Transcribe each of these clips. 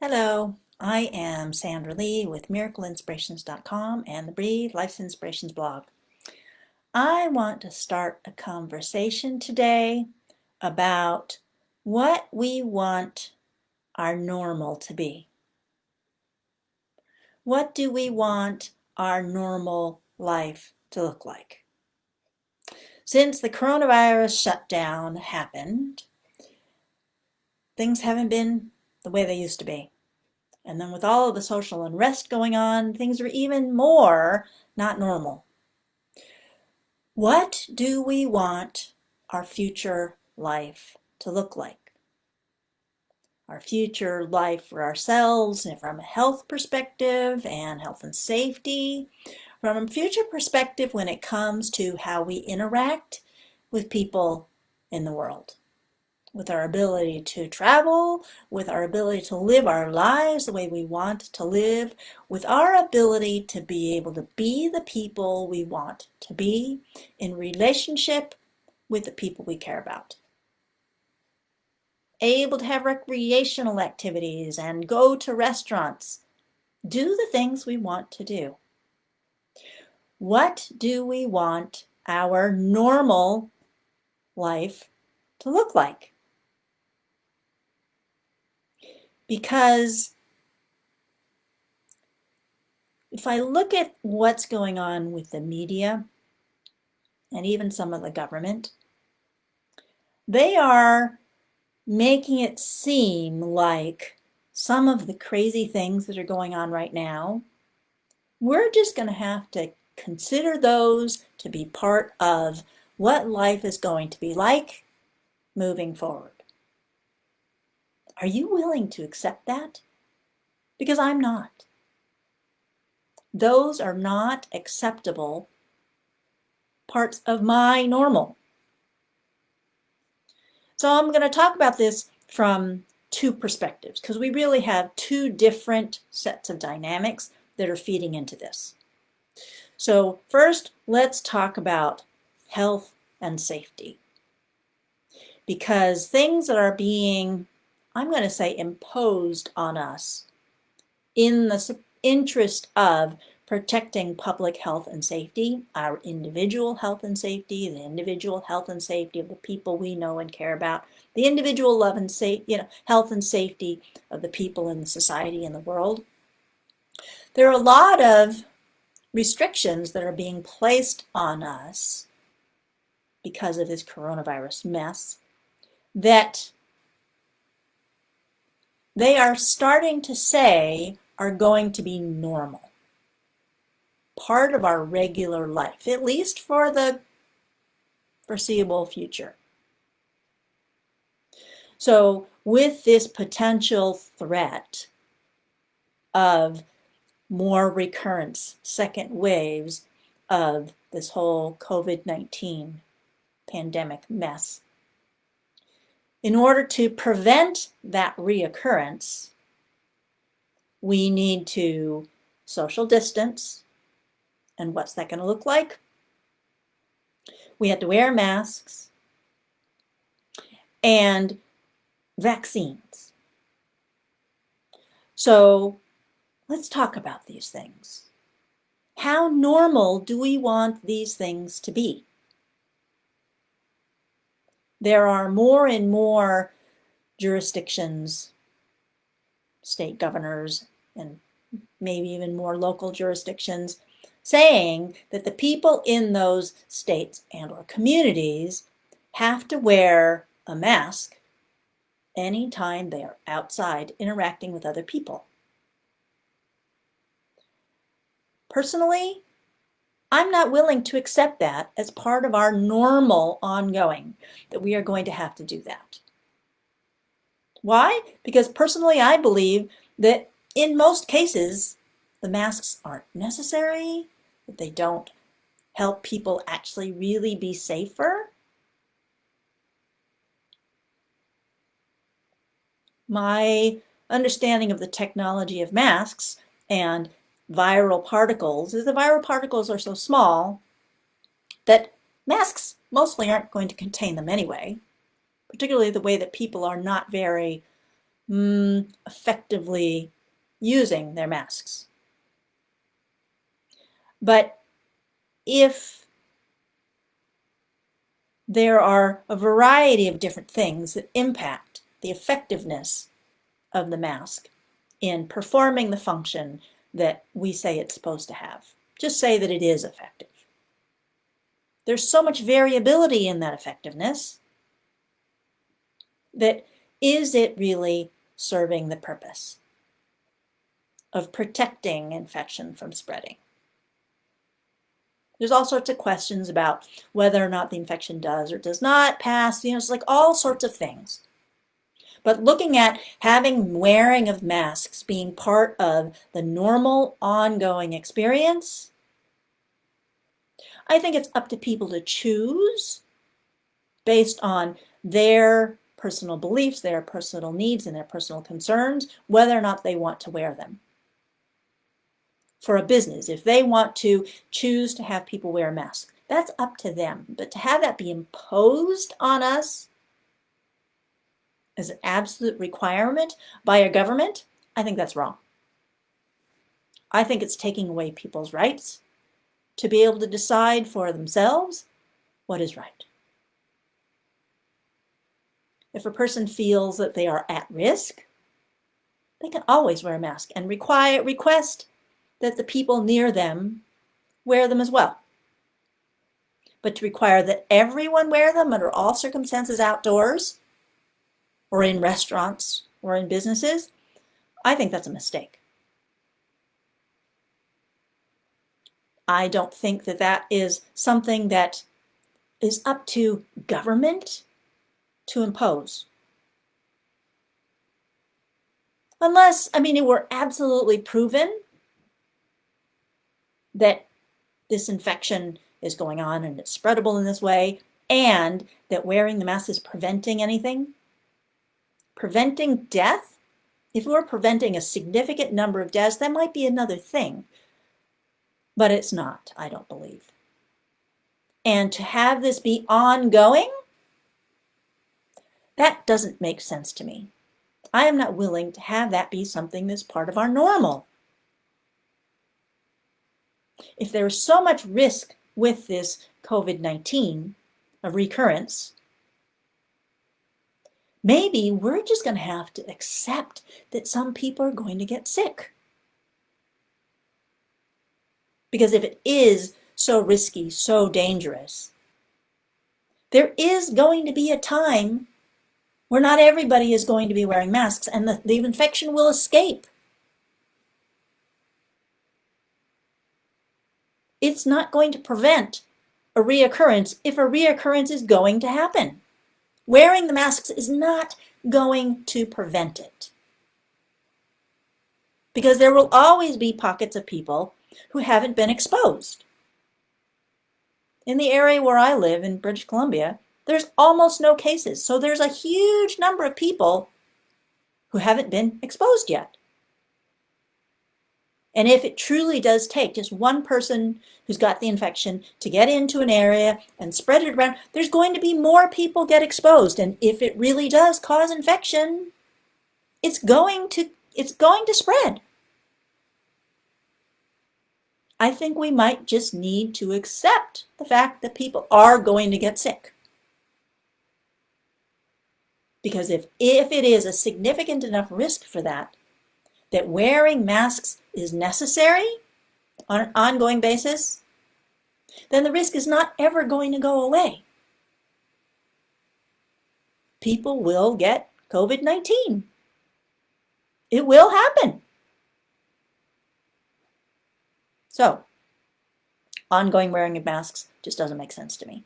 Hello, I am Sandra Lee with miracleinspirations.com and the Breathe Life's Inspirations blog. I want to start a conversation today about what we want our normal to be. What do we want our normal life to look like? Since the coronavirus shutdown happened, things haven't been the way they used to be. And then with all of the social unrest going on, things are even more not normal. What do we want our future life to look like? Our future life for ourselves and from a health perspective and health and safety, from a future perspective when it comes to how we interact with people in the world, with our ability to travel, with our ability to live our lives the way we want to live, with our ability to be able to be the people we want to be in relationship with the people we care about. Able to have recreational activities and go to restaurants. Do the things we want to do. What do we want our normal life to look like? Because if I look at what's going on with the media and even some of the government, they are making it seem like some of the crazy things that are going on right now, we're just going to have to consider those to be part of what life is going to be like moving forward. Are you willing to accept that? Because I'm not. Those are not acceptable parts of my normal. So I'm going to talk about this from two perspectives because we really have two different sets of dynamics that are feeding into this. So first, let's talk about health and safety. Because things that are being, I'm going to say, imposed on us in the interest of protecting public health and safety, our individual health and safety, the individual health and safety of the people we know and care about, the individual love and health and safety of the people in the society and the world. There are a lot of restrictions that are being placed on us because of this coronavirus mess that they are starting to say are going to be normal. Part of our regular life, at least for the foreseeable future. So with this potential threat of more recurrence, second waves of this whole COVID-19 pandemic mess, in order to prevent that reoccurrence, we need to social distance. And what's that going to look like? We have to wear masks and vaccines. So let's talk about these things. How normal do we want these things to be? There are more and more jurisdictions, state governors, and maybe even more local jurisdictions saying that the people in those states and or communities have to wear a mask anytime they are outside interacting with other people. Personally, I'm not willing to accept that as part of our normal ongoing, that we are going to have to do that. Why? Because personally, I believe that in most cases, the masks aren't necessary, that they don't help people actually really be safer. My understanding of the technology of masks and viral particles is the viral particles are so small that masks mostly aren't going to contain them anyway, particularly the way that people are not very effectively using their masks. But if there are a variety of different things that impact the effectiveness of the mask in performing the function that we say it's supposed to have, just say that it is effective. There's so much variability in that effectiveness that is it really serving the purpose of protecting infection from spreading? There's all sorts of questions about whether or not the infection does or does not pass, it's like all sorts of things. But looking at having wearing of masks being part of the normal ongoing experience, I think it's up to people to choose based on their personal beliefs, their personal needs, and their personal concerns, whether or not they want to wear them. For a business, if they want to choose to have people wear masks, that's up to them. But to have that be imposed on us as an absolute requirement by a government, I think that's wrong. I think it's taking away people's rights to be able to decide for themselves what is right. If a person feels that they are at risk, they can always wear a mask and request that the people near them wear them as well. But to require that everyone wear them under all circumstances outdoors or in restaurants or in businesses, I think that's a mistake. I don't think that that is something that is up to government to impose. Unless, it were absolutely proven that this infection is going on and it's spreadable in this way, and that wearing the mask is preventing anything. Preventing death, if we're preventing a significant number of deaths, that might be another thing. But it's not, I don't believe. And to have this be ongoing, that doesn't make sense to me. I am not willing to have that be something that's part of our normal. If there is so much risk with this COVID-19 of recurrence, maybe we're just going to have to accept that some people are going to get sick. Because if it is so risky, so dangerous, there is going to be a time where not everybody is going to be wearing masks and the infection will escape. It's not going to prevent a reoccurrence if a reoccurrence is going to happen. Wearing the masks is not going to prevent it. Because there will always be pockets of people who haven't been exposed. In the area where I live in British Columbia, there's almost no cases. So there's a huge number of people who haven't been exposed yet. And if it truly does take just one person who's got the infection to get into an area and spread it around, there's going to be more people get exposed. And if it really does cause infection, it's going to spread. I think we might just need to accept the fact that people are going to get sick. Because if it is a significant enough risk for that wearing masks is necessary on an ongoing basis, then the risk is not ever going to go away. People will get COVID-19. It will happen. So, ongoing wearing of masks just doesn't make sense to me.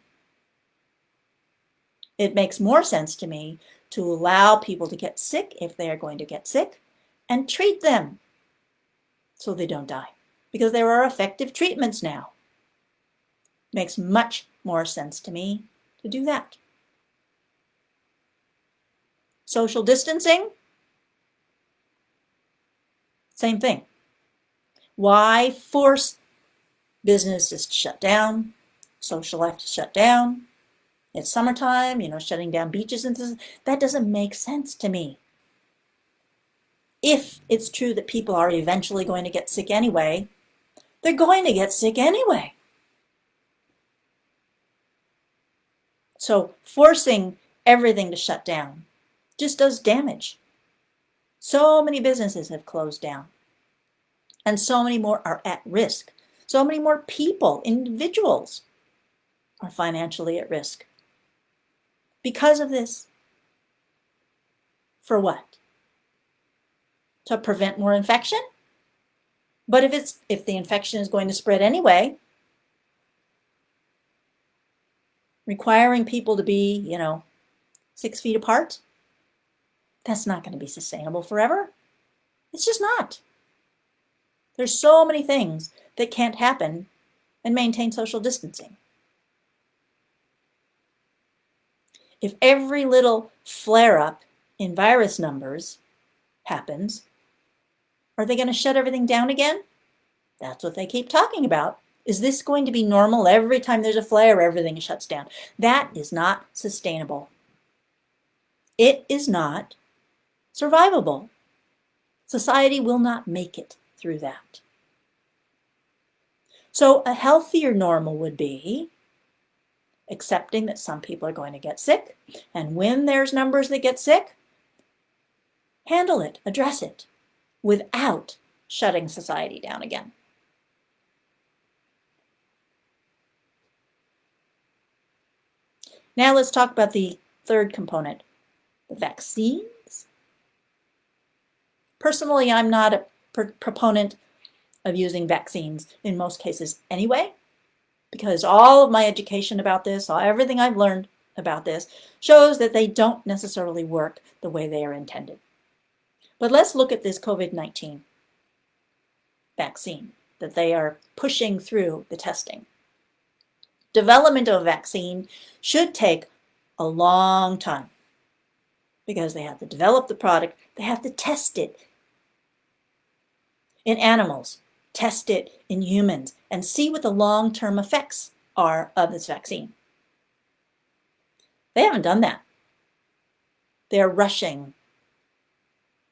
It makes more sense to me to allow people to get sick if they are going to get sick and treat them so they don't die. Because there are effective treatments now. Makes much more sense to me to do that. Social distancing, same thing. Why force businesses to shut down, social life to shut down? It's summertime, shutting down beaches and things. That doesn't make sense to me. if it's true that people are eventually going to get sick anyway, they're going to get sick anyway. So forcing everything to shut down just does damage. So many businesses have closed down, and so many more are at risk. So many more people, individuals, are financially at risk because of this. For what? To prevent more infection? But if the infection is going to spread anyway, requiring people to be, 6 feet apart, that's not going to be sustainable forever. It's just not. There's so many things that can't happen and maintain social distancing. If every little flare-up in virus numbers happens, are they going to shut everything down again? That's what they keep talking about. Is this going to be normal? Every time there's a flare, everything shuts down. That is not sustainable. It is not survivable. Society will not make it through that. So a healthier normal would be accepting that some people are going to get sick, and when there's numbers that get sick, handle it, address it, without shutting society down again. Now let's talk about the third component, the vaccines. Personally, I'm not a proponent of using vaccines in most cases anyway, because all of my education about this, everything I've learned about this, shows that they don't necessarily work the way they are intended. But let's look at this COVID-19 vaccine that they are pushing through the testing. Development of a vaccine should take a long time because they have to develop the product, they have to test it in animals, test it in humans, and see what the long-term effects are of this vaccine. They haven't done that. They're rushing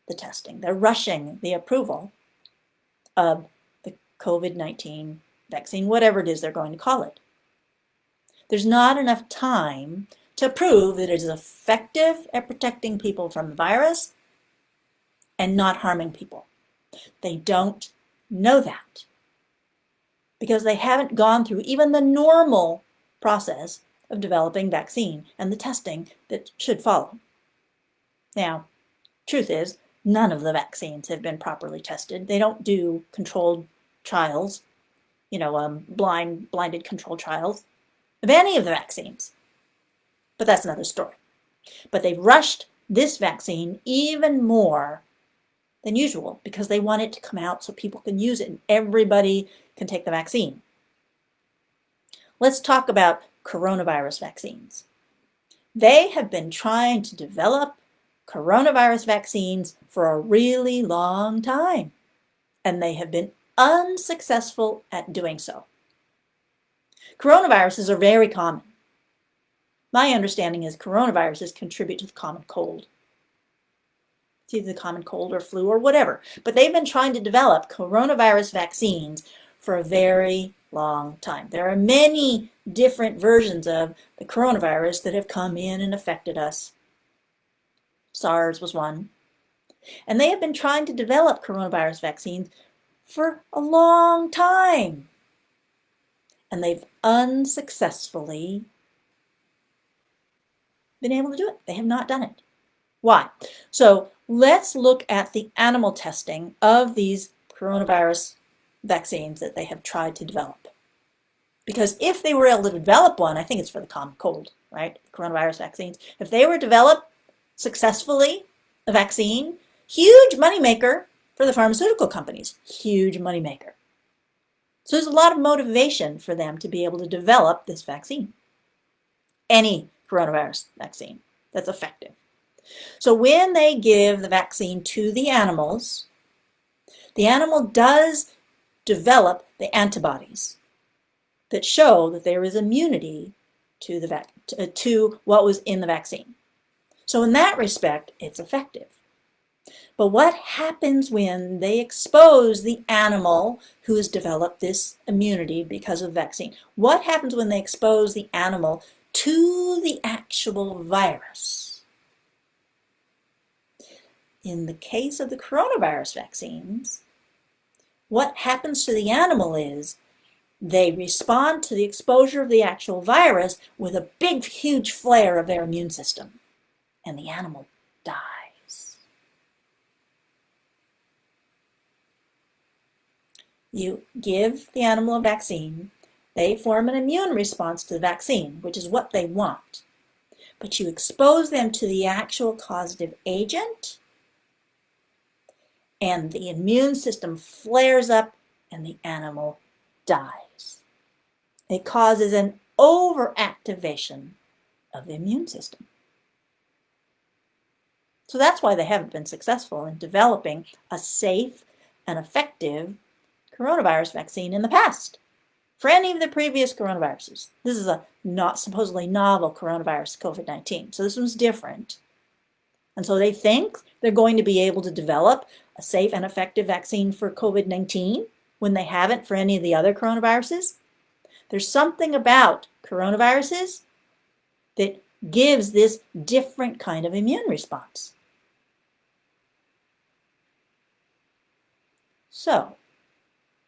the testing. They're rushing the approval of the COVID-19 vaccine, whatever it is they're going to call it. There's not enough time to prove that it is effective at protecting people from the virus and not harming people. They don't know that because they haven't gone through even the normal process of developing vaccine and the testing that should follow. Now, truth is, none of the vaccines have been properly tested. They don't do controlled trials, blinded controlled trials of any of the vaccines. But that's another story. But they've rushed this vaccine even more than usual because they want it to come out so people can use it and everybody can take the vaccine. Let's talk about coronavirus vaccines. They have been trying to develop coronavirus vaccines for a really long time, and they have been unsuccessful at doing so. Coronaviruses are very common. My understanding is coronaviruses contribute to the common cold. It's either the common cold or flu or whatever. But they've been trying to develop coronavirus vaccines for a very long time. There are many different versions of the coronavirus that have come in and affected us. SARS was one. And they have been trying to develop coronavirus vaccines for a long time. And they've unsuccessfully been able to do it. They have not done it. Why? So let's look at the animal testing of these coronavirus vaccines that they have tried to develop. Because if they were able to develop one, I think it's for the common cold, right? Coronavirus vaccines. If they were developed successfully, a vaccine, huge moneymaker for the pharmaceutical companies, huge moneymaker. So there's a lot of motivation for them to be able to develop this vaccine, any coronavirus vaccine that's effective. So when they give the vaccine to the animal does develop the antibodies that show that there is immunity to what was in the vaccine. So in that respect, it's effective. But what happens when they expose the animal who has developed this immunity because of vaccine? What happens when they expose the animal to the actual virus? In the case of the coronavirus vaccines, what happens to the animal is they respond to the exposure of the actual virus with a big, huge flare of their immune system, and the animal dies. You give the animal a vaccine, they form an immune response to the vaccine, which is what they want. But you expose them to the actual causative agent, and the immune system flares up and the animal dies. It causes an overactivation of the immune system. So that's why they haven't been successful in developing a safe and effective coronavirus vaccine in the past for any of the previous coronaviruses. This is a not supposedly novel coronavirus, COVID-19. So this one's different. And so they think they're going to be able to develop a safe and effective vaccine for COVID-19 when they haven't for any of the other coronaviruses. There's something about coronaviruses that gives this different kind of immune response. So,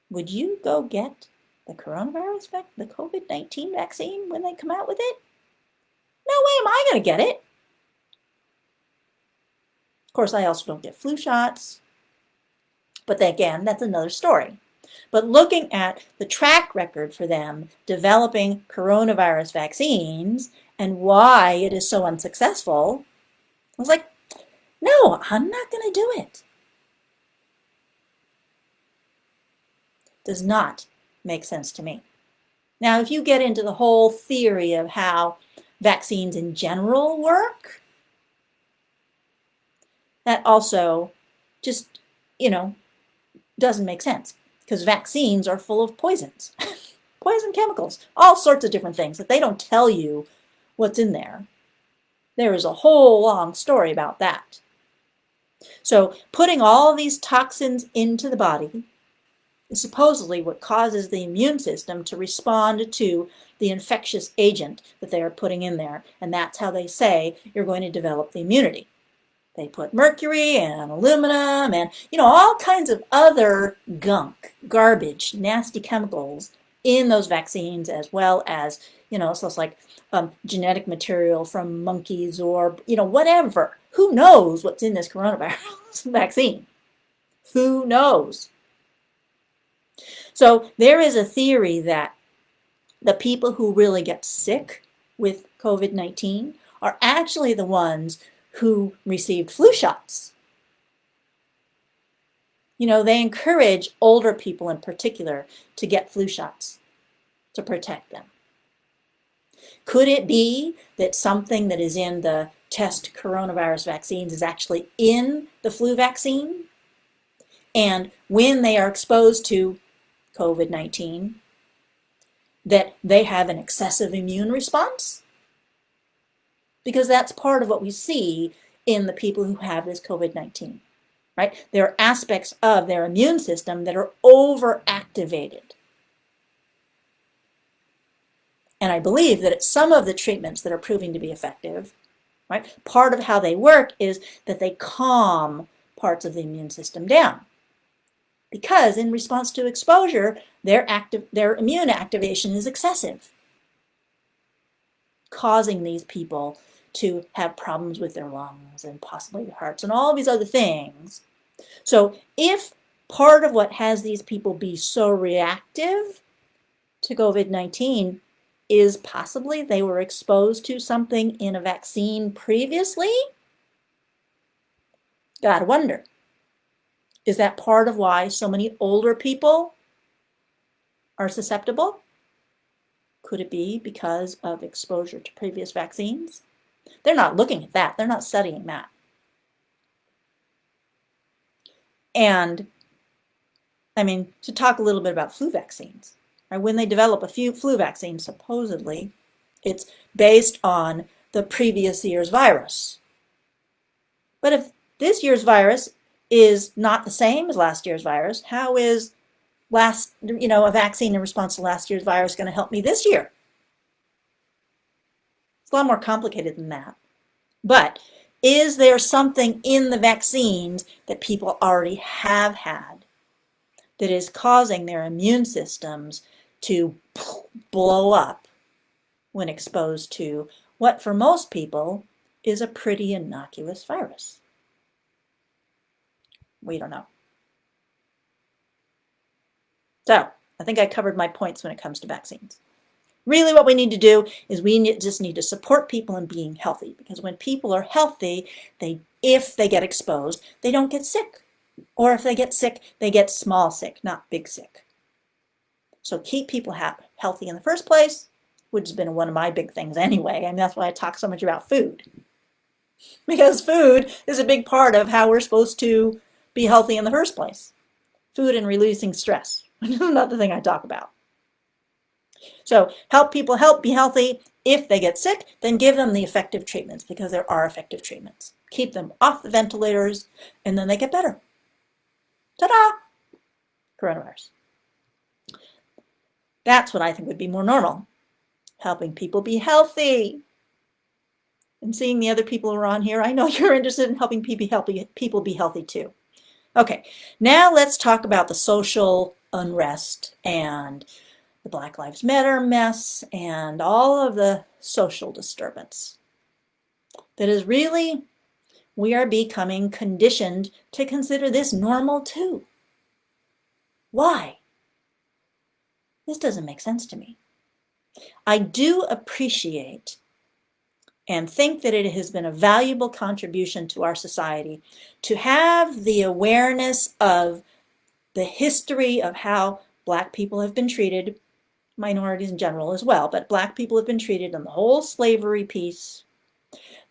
would you go get the coronavirus, the COVID-19 vaccine when they come out with it? No way am I going to get it. Of course, I also don't get flu shots. But again, that's another story. But looking at the track record for them developing coronavirus vaccines and why it is so unsuccessful, I was like, no, I'm not going to do it. Does not make sense to me. Now, if you get into the whole theory of how vaccines in general work, that also just, doesn't make sense, because vaccines are full of poisons, poison chemicals, all sorts of different things that they don't tell you what's in there. There is a whole long story about that. So putting all these toxins into the body is supposedly what causes the immune system to respond to the infectious agent that they are putting in there. And that's how they say you're going to develop the immunity. They put mercury and aluminum and, all kinds of other gunk, garbage, nasty chemicals in those vaccines, as well as, so it's like genetic material from monkeys or, whatever. Who knows what's in this coronavirus vaccine? Who knows? So there is a theory that the people who really get sick with COVID-19 are actually the ones who received flu shots. They encourage older people in particular to get flu shots to protect them. Could it be that something that is in the test coronavirus vaccines is actually in the flu vaccine? And when they are exposed to COVID-19, that they have an excessive immune response? Because that's part of what we see in the people who have this COVID-19, right? There are aspects of their immune system that are overactivated. And I believe that some of the treatments that are proving to be effective, right, part of how they work is that they calm parts of the immune system down. Because in response to exposure, their immune activation is excessive, causing these people to have problems with their lungs and possibly their hearts and all these other things. So if part of what has these people be so reactive to COVID-19 is possibly they were exposed to something in a vaccine previously, gotta wonder, is that part of why so many older people are susceptible? Could it be because of exposure to previous vaccines? They're not looking at that. They're not studying that. And, to talk a little bit about flu vaccines, right? When they develop a few flu vaccines, supposedly, it's based on the previous year's virus. But if this year's virus is not the same as last year's virus, how is a vaccine in response to last year's virus going to help me this year? It's a lot more complicated than that. But is there something in the vaccines that people already have had that is causing their immune systems to blow up when exposed to what for most people is a pretty innocuous virus? We don't know. So I think I covered my points when it comes to vaccines. Really what we need to do is just need to support people in being healthy, because when people are healthy, if they get exposed, they don't get sick. Or if they get sick, they get small sick, not big sick. So keep people healthy in the first place, which has been one of my big things anyway, and that's why I talk so much about food. Because food is a big part of how we're supposed to be healthy in the first place. Food and releasing stress, which is another thing I talk about. So help people be healthy. If they get sick, then give them the effective treatments, because there are effective treatments. Keep them off the ventilators, and then they get better. Ta-da! Coronavirus. That's what I think would be more normal. Helping people be healthy. And seeing the other people who are on here, I know you're interested in helping people be healthy too. Okay, now let's talk about the social unrest and the Black Lives Matter mess and all of the social disturbance. That is really, we are becoming conditioned to consider this normal too. Why? This doesn't make sense to me. I do appreciate and think that it has been a valuable contribution to our society to have the awareness of the history of how Black people have been treated, minorities in general as well, but Black people have been treated in the whole slavery piece.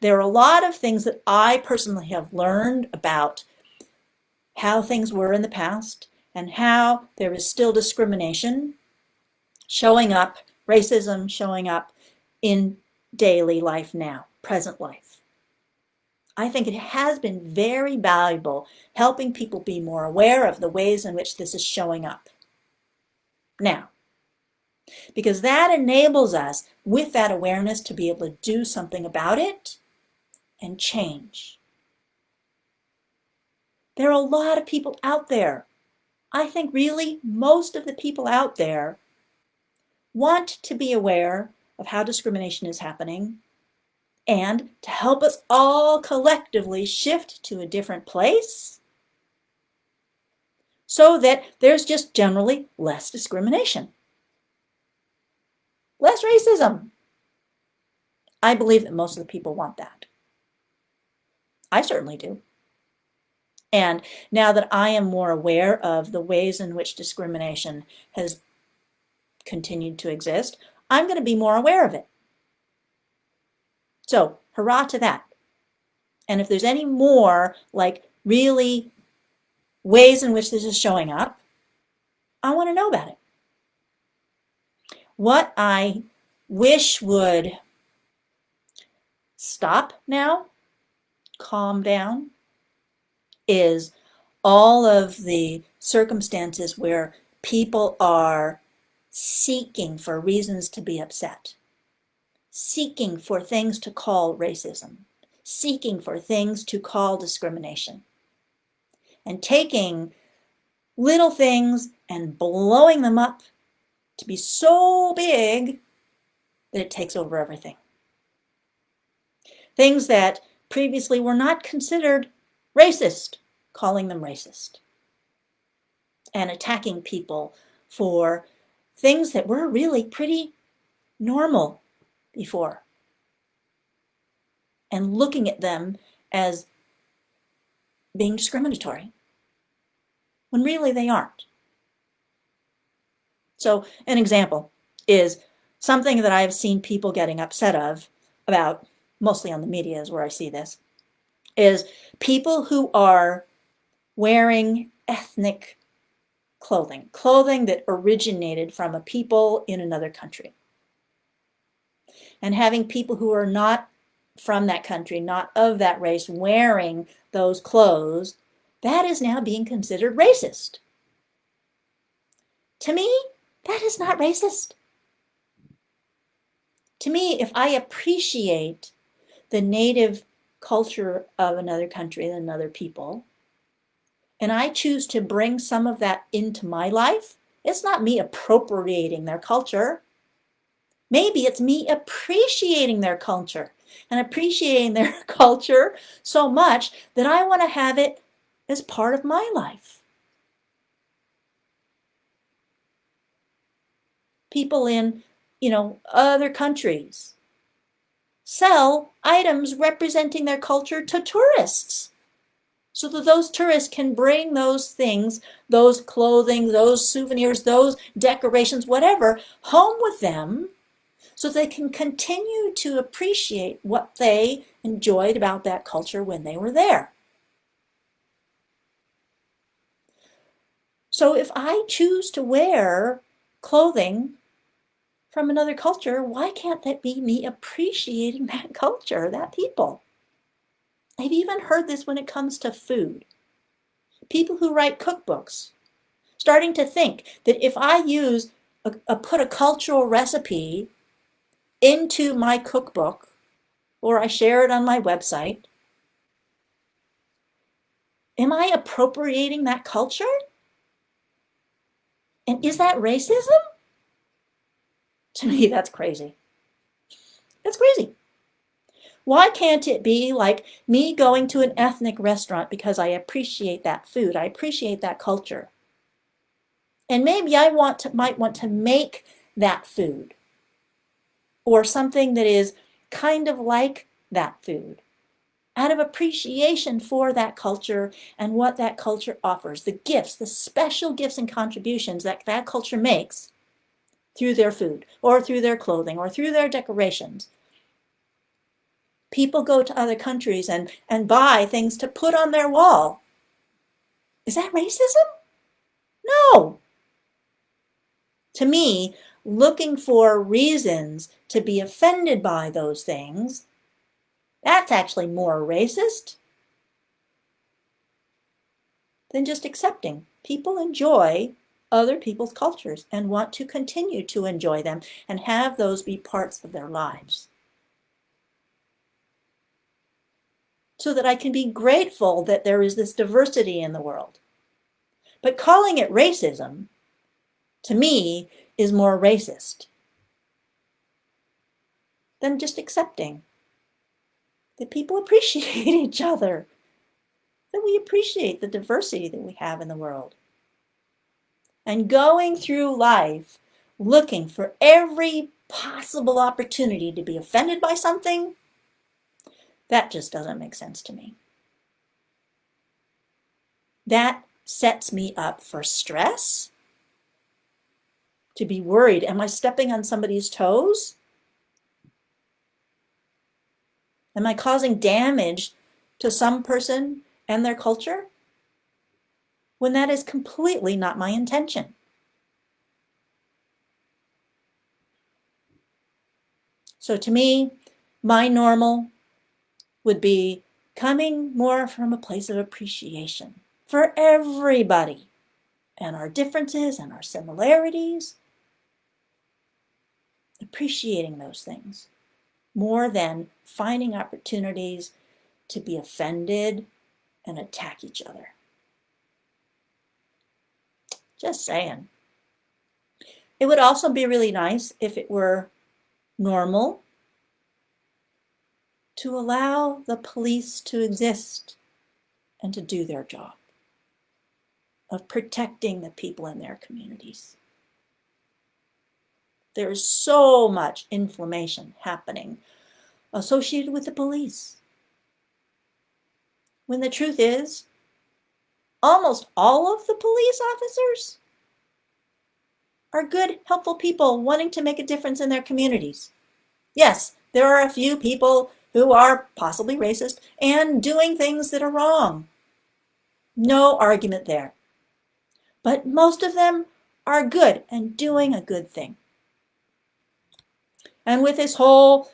There are a lot of things that I personally have learned about how things were in the past and how there is still discrimination showing up, racism showing up in daily life now, present life. I think it has been very valuable helping people be more aware of the ways in which this is showing up now. Because that enables us, with that awareness, to be able to do something about it and change. There are a lot of people out there. I think really most of the people out there want to be aware of how discrimination is happening and to help us all collectively shift to a different place so that there's just generally less discrimination. Less racism. I believe that most of the people want that. I certainly do. And now that I am more aware of the ways in which discrimination has continued to exist, I'm going to be more aware of it. So, hurrah to that. And if there's any more, like, really ways in which this is showing up, I want to know about it. What I wish would stop now, calm down, is all of the circumstances where people are seeking for reasons to be upset, seeking for things to call racism, seeking for things to call discrimination, and taking little things and blowing them up to be so big that it takes over everything. Things that previously were not considered racist, calling them racist, and attacking people for things that were really pretty normal before, and looking at them as being discriminatory when really they aren't. So an example is something that I've seen people getting upset about, mostly on the media is where I see this, is people who are wearing ethnic clothing that originated from a people in another country, and having people who are not from that country, not of that race, wearing those clothes, that is now being considered racist. To me, that is not racist. To me, if I appreciate the native culture of another country and another people, and I choose to bring some of that into my life, it's not me appropriating their culture. Maybe it's me appreciating their culture and appreciating their culture so much that I want to have it as part of my life. People in, other countries sell items representing their culture to tourists, so that those tourists can bring those things, those clothing, those souvenirs, those decorations, whatever, home with them, so they can continue to appreciate what they enjoyed about that culture when they were there. So if I choose to wear clothing from another culture, why can't that be me appreciating that culture, that people? I've even heard this when it comes to food. People who write cookbooks starting to think that if I put a cultural recipe into my cookbook, or I share it on my website, am I appropriating that culture? And is that racism? To me, that's crazy. That's crazy. Why can't it be like me going to an ethnic restaurant because I appreciate that food, I appreciate that culture? And maybe I might want to make that food, or something that is kind of like that food, out of appreciation for that culture and what that culture offers, the gifts, the special gifts and contributions that that culture makes through their food, or through their clothing, or through their decorations. People go to other countries and buy things to put on their wall. Is that racism? No. To me, looking for reasons to be offended by those things, that's actually more racist than just accepting. People enjoy other people's cultures and want to continue to enjoy them and have those be parts of their lives, so that I can be grateful that there is this diversity in the world. But calling it racism, to me, is more racist than just accepting that people appreciate each other, that we appreciate the diversity that we have in the world. And going through life looking for every possible opportunity to be offended by something, that just doesn't make sense to me. That sets me up for stress, to be worried. Am I stepping on somebody's toes? Am I causing damage to some person and their culture? When that is completely not my intention. So to me, my normal would be coming more from a place of appreciation for everybody and our differences and our similarities. Appreciating those things more than finding opportunities to be offended and attack each other. Just saying. It would also be really nice if it were normal to allow the police to exist and to do their job of protecting the people in their communities. There is so much inflammation happening associated with the police, when the truth is, almost all of the police officers are good, helpful people wanting to make a difference in their communities. Yes, there are a few people who are possibly racist and doing things that are wrong. No argument there. But most of them are good and doing a good thing. And with this whole,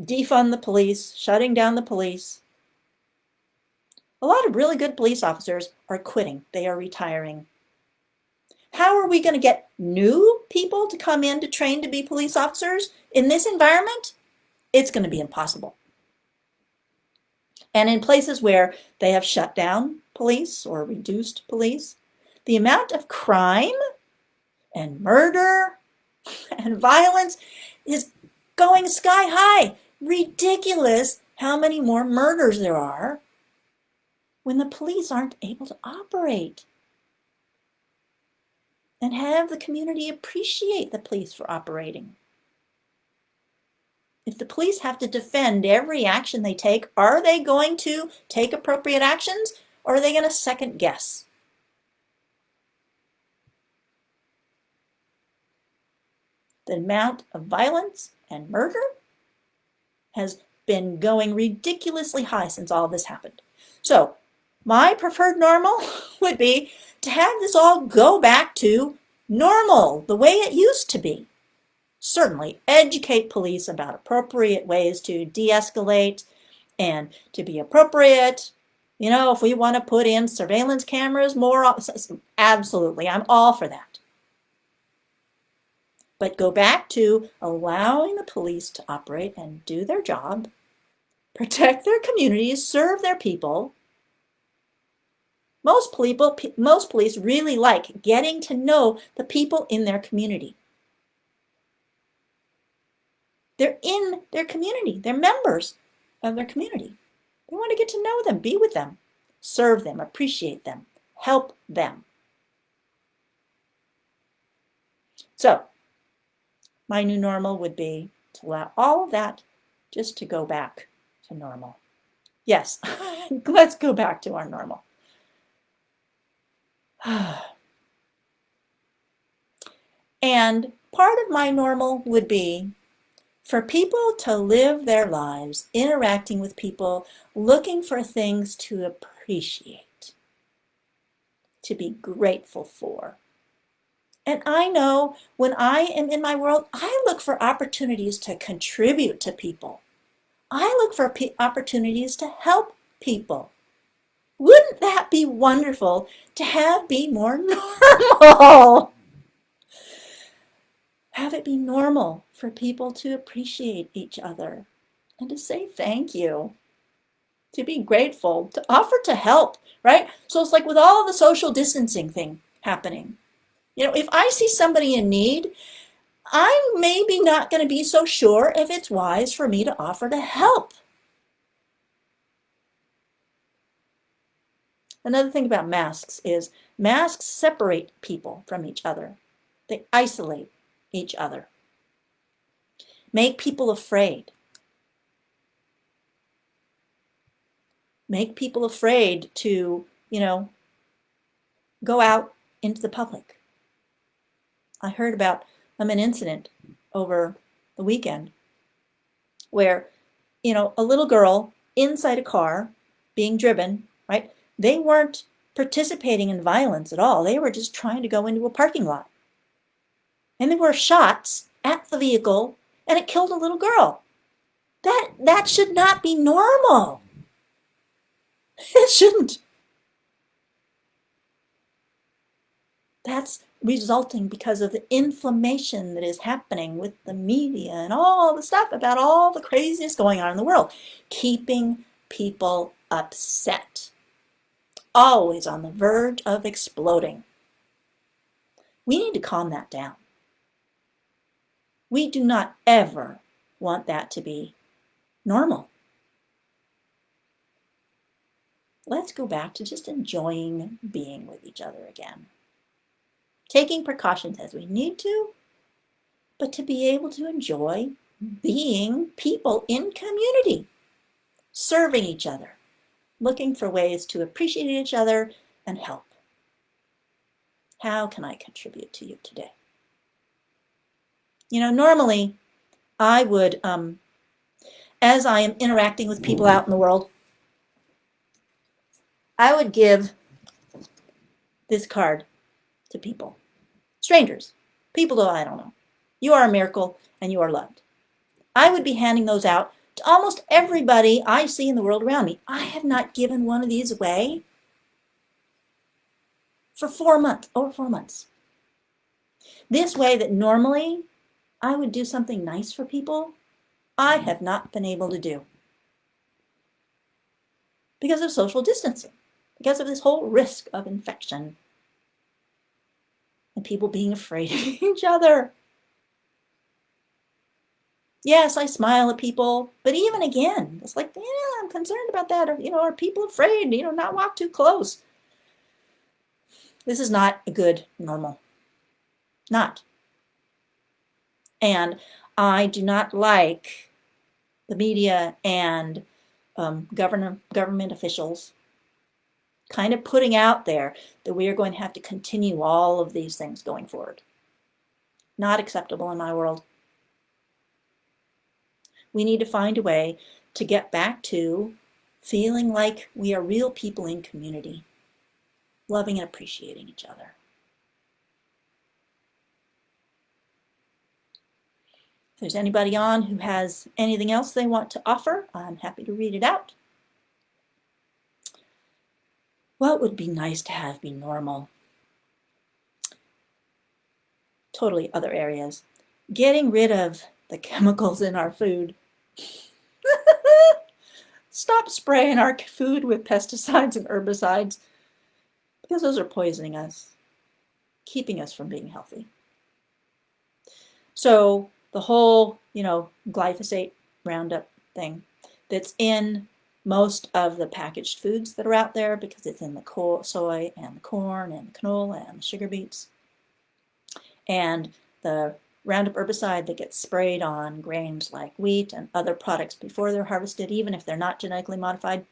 defund the police, shutting down the police. A lot of really good police officers are quitting. They are retiring. How are we going to get new people to come in to train to be police officers in this environment? It's going to be impossible. And in places where they have shut down police or reduced police, the amount of crime and murder and violence is going sky high. Ridiculous how many more murders there are when the police aren't able to operate and have the community appreciate the police for operating. If the police have to defend every action they take, are they going to take appropriate actions, or are they going to second guess? The amount of violence and murder has been going ridiculously high since all this happened. So my preferred normal would be to have this all go back to normal, the way it used to be. Certainly educate police about appropriate ways to de-escalate and to be appropriate. You know, if we want to put in surveillance cameras more, absolutely, I'm all for that. But go back to allowing the police to operate and do their job, protect their communities, serve their people. Most police really like getting to know the people in their community. They're in their community. They're members of their community. They want to get to know them, be with them, serve them, appreciate them, help them. So my new normal would be to allow all of that just to go back to normal. Yes, let's go back to our normal. And part of my normal would be for people to live their lives interacting with people, looking for things to appreciate, to be grateful for. And I know when I am in my world, I look for opportunities to contribute to people. I look for opportunities to help people. Wouldn't that be wonderful to be more normal? Have it be normal for people to appreciate each other and to say thank you, to be grateful, to offer to help, right? So it's like with all the social distancing thing happening. You know, if I see somebody in need, I'm maybe not going to be so sure if it's wise for me to offer to help. Another thing about masks is masks separate people from each other. They isolate each other. Make people afraid. Make people afraid to, go out into the public. I heard about an incident over the weekend where, a little girl inside a car being driven, right? They weren't participating in violence at all. They were just trying to go into a parking lot. And there were shots at the vehicle and it killed a little girl. That should not be normal. It shouldn't. That's resulting because of the inflammation that is happening with the media and all the stuff about all the craziness going on in the world, keeping people upset, always on the verge of exploding. We need to calm that down. We do not ever want that to be normal. Let's go back to just enjoying being with each other again. Taking precautions as we need to, but to be able to enjoy being people in community, serving each other, looking for ways to appreciate each other and help. How can I contribute to you today? Normally I would, as I am interacting with people out in the world, I would give this card to people, strangers, people that I don't know. You are a miracle and you are loved. I would be handing those out to almost everybody I see in the world around me. I have not given one of these away for 4 months, over 4 months. This way that normally I would do something nice for people, I have not been able to do because of social distancing, because of this whole risk of infection and people being afraid of each other. Yes, I smile at people, but even again, it's like, yeah, I'm concerned about that. Or, are people afraid, not walk too close? This is not a good normal. Not. And I do not like the media and government officials kind of putting out there that we are going to have to continue all of these things going forward. Not acceptable in my world. We need to find a way to get back to feeling like we are real people in community, loving and appreciating each other. If there's anybody on who has anything else they want to offer, I'm happy to read it out. What would be nice to have be normal? Totally other areas. Getting rid of the chemicals in our food. Stop spraying our food with pesticides and herbicides because those are poisoning us, keeping us from being healthy. So the whole, glyphosate Roundup thing that's in most of the packaged foods that are out there because it's in the soy and the corn and the canola and the sugar beets. And the Roundup herbicide that gets sprayed on grains like wheat and other products before they're harvested, even if they're not genetically modified.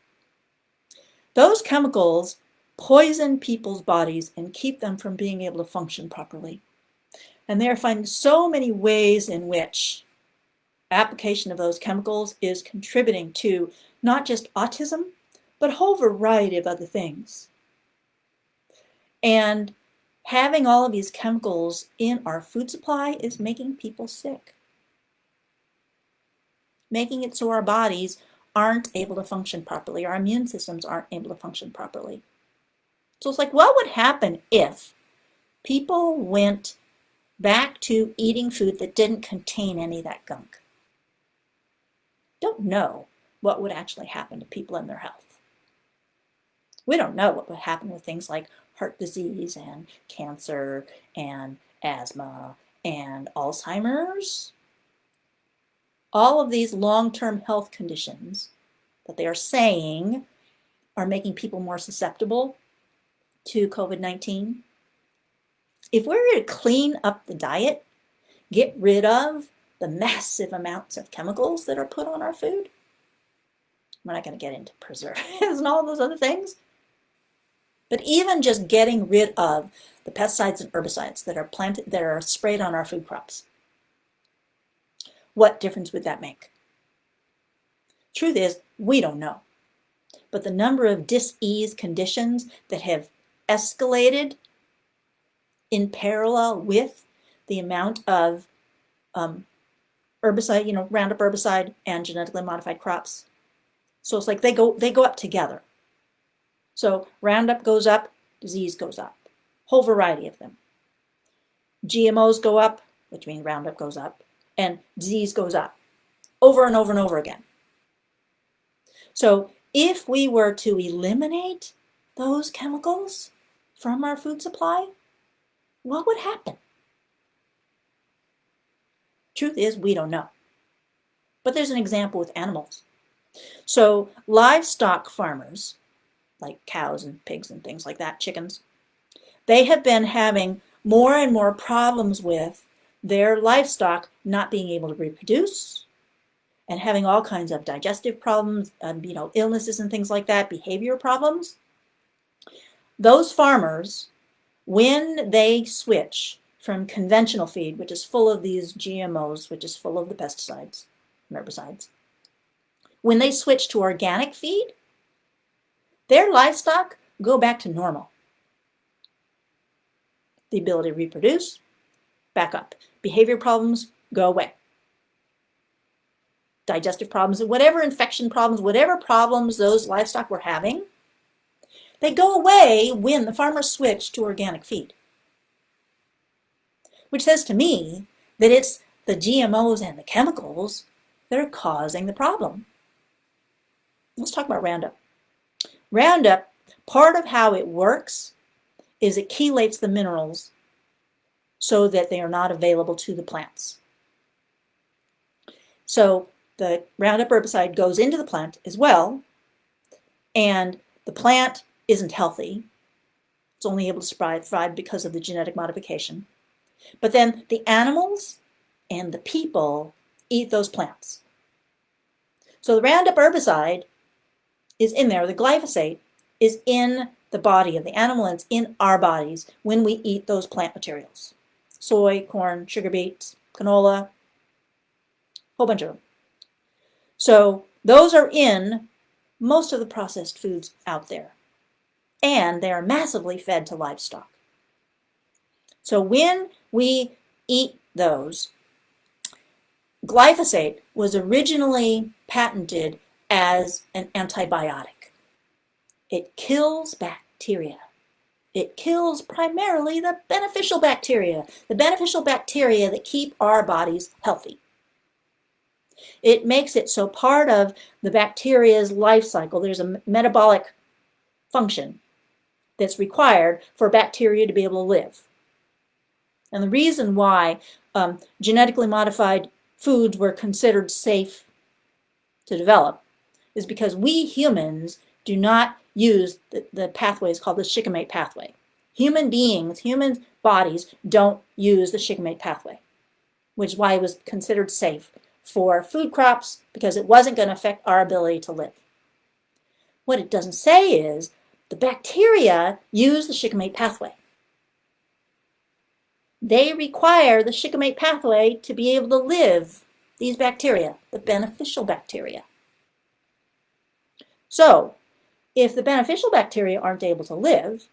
Those chemicals poison people's bodies and keep them from being able to function properly. And they're finding so many ways in which application of those chemicals is contributing to not just autism, but a whole variety of other things. And having all of these chemicals in our food supply is making people sick. Making it so our bodies aren't able to function properly, our immune systems aren't able to function properly. So it's like, what would happen if people went back to eating food that didn't contain any of that gunk? Don't know what would actually happen to people and their health. We don't know what would happen with things like heart disease and cancer and asthma and Alzheimer's. All of these long-term health conditions that they are saying are making people more susceptible to COVID-19. If we were to clean up the diet, get rid of the massive amounts of chemicals that are put on our food, we're not going to get into preservatives and all those other things, but even just getting rid of the pesticides and herbicides that are sprayed on our food crops, what difference would that make? Truth is, we don't know. But the number of dis-ease conditions that have escalated in parallel with the amount of herbicide, Roundup herbicide and genetically modified crops. So it's like they go up together. So Roundup goes up, disease goes up. Whole variety of them. GMOs go up, which means Roundup goes up, and disease goes up over and over and over again. So if we were to eliminate those chemicals from our food supply, what would happen? Truth is, we don't know. But there's an example with animals. So livestock farmers, like cows and pigs and things like that, chickens, they have been having more and more problems with their livestock not being able to reproduce and having all kinds of digestive problems, illnesses and things like that, behavior problems. Those farmers, when they switch from conventional feed, which is full of these GMOs, which is full of the pesticides and herbicides, when they switch to organic feed, their livestock go back to normal. The ability to reproduce, back up. Behavior problems go away. digestive problems, whatever infection problems, whatever problems those livestock were having, they go away when the farmers switch to organic feed. Which says to me that it's the GMOs and the chemicals that are causing the problem. Let's talk about Roundup. Roundup, part of how it works is it chelates the minerals so that they are not available to the plants. So the Roundup herbicide goes into the plant as well, and the plant isn't healthy. It's only able to survive because of the genetic modification. But then the animals and the people eat those plants. So the Roundup herbicide is in there, the glyphosate is in the body of the animal and it's in our bodies when we eat those plant materials. Soy, corn, sugar beets, canola, a whole bunch of them. So those are in most of the processed foods out there. And they are massively fed to livestock. So when we eat those, glyphosate was originally patented as an antibiotic. It kills bacteria. It kills primarily the beneficial bacteria that keep our bodies healthy. It makes it so part of the bacteria's life cycle, there's a metabolic function that's required for bacteria to be able to live. And the reason why genetically modified foods were considered safe to develop is because we humans do not use the pathways called the shikimate pathway. Human beings, human bodies don't use the shikimate pathway, which is why it was considered safe for food crops because it wasn't going to affect our ability to live. What it doesn't say is the bacteria use the shikimate pathway. They require the shikimate pathway to be able to live, these bacteria, the beneficial bacteria. So, if the beneficial bacteria aren't able to live,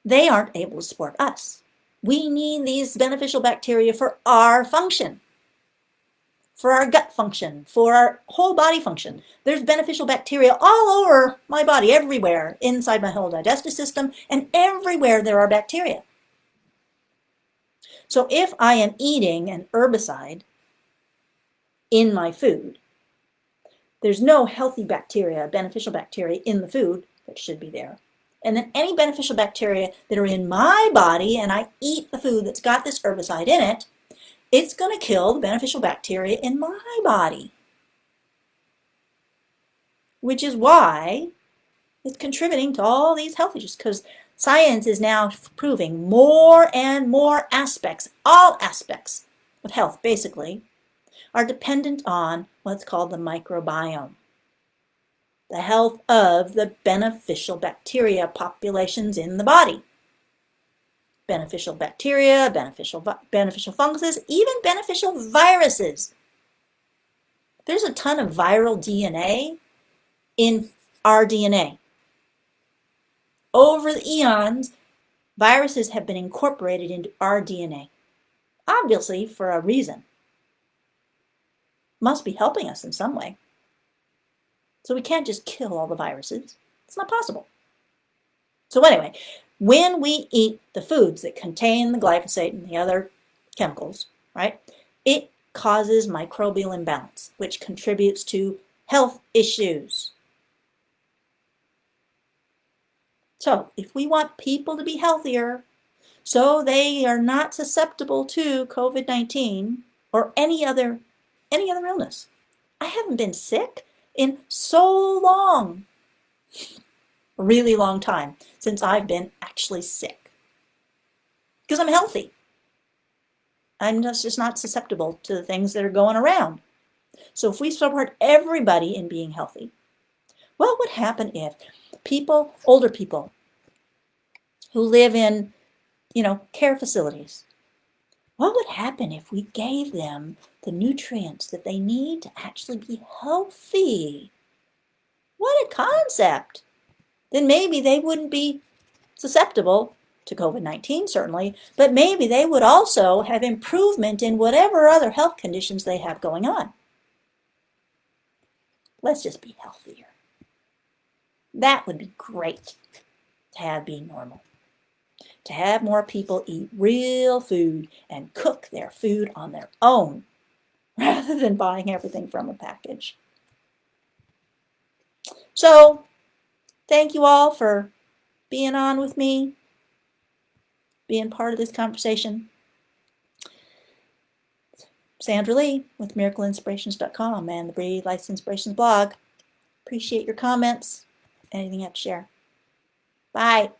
they aren't able to support us. We need these beneficial bacteria for our function, for our gut function, for our whole body function. There's beneficial bacteria all over my body, everywhere, inside my whole digestive system, and everywhere there are bacteria. So if I am eating an herbicide in my food, there's no healthy bacteria, beneficial bacteria in the food that should be there. And then any beneficial bacteria that are in my body and I eat the food that's got this herbicide in it, it's going to kill the beneficial bacteria in my body. Which is why it's contributing to all these health issues, because science is now proving more and more aspects, all aspects of health basically, are dependent on what's called the microbiome. The health of the beneficial bacteria populations in the body. Beneficial bacteria, beneficial funguses, even beneficial viruses. There's a ton of viral DNA in our DNA. Over the eons, viruses have been incorporated into our DNA, obviously for a reason. Must be helping us in some way. So we can't just kill all the viruses. It's not possible. So anyway, when we eat the foods that contain the glyphosate and the other chemicals, right, it causes microbial imbalance, which contributes to health issues. So if we want people to be healthier so they are not susceptible to COVID-19 or any other illness. I haven't been sick in so long, a really long time, since I've been actually sick. Because I'm healthy. I'm just not susceptible to the things that are going around. So if we support everybody in being healthy, what would happen if people, older people, who live in, care facilities, what would happen if we gave them the nutrients that they need to actually be healthy? What a concept! Then maybe they wouldn't be susceptible to COVID-19, certainly, but maybe they would also have improvement in whatever other health conditions they have going on. Let's just be healthier. That would be great to have being normal. To have more people eat real food and cook their food on their own rather than buying everything from a package. So, thank you all for being on with me, being part of this conversation. Sandra Lee with miracleinspirations.com and the Breathe Life Inspirations blog. Appreciate your comments. Anything you have to share. Bye.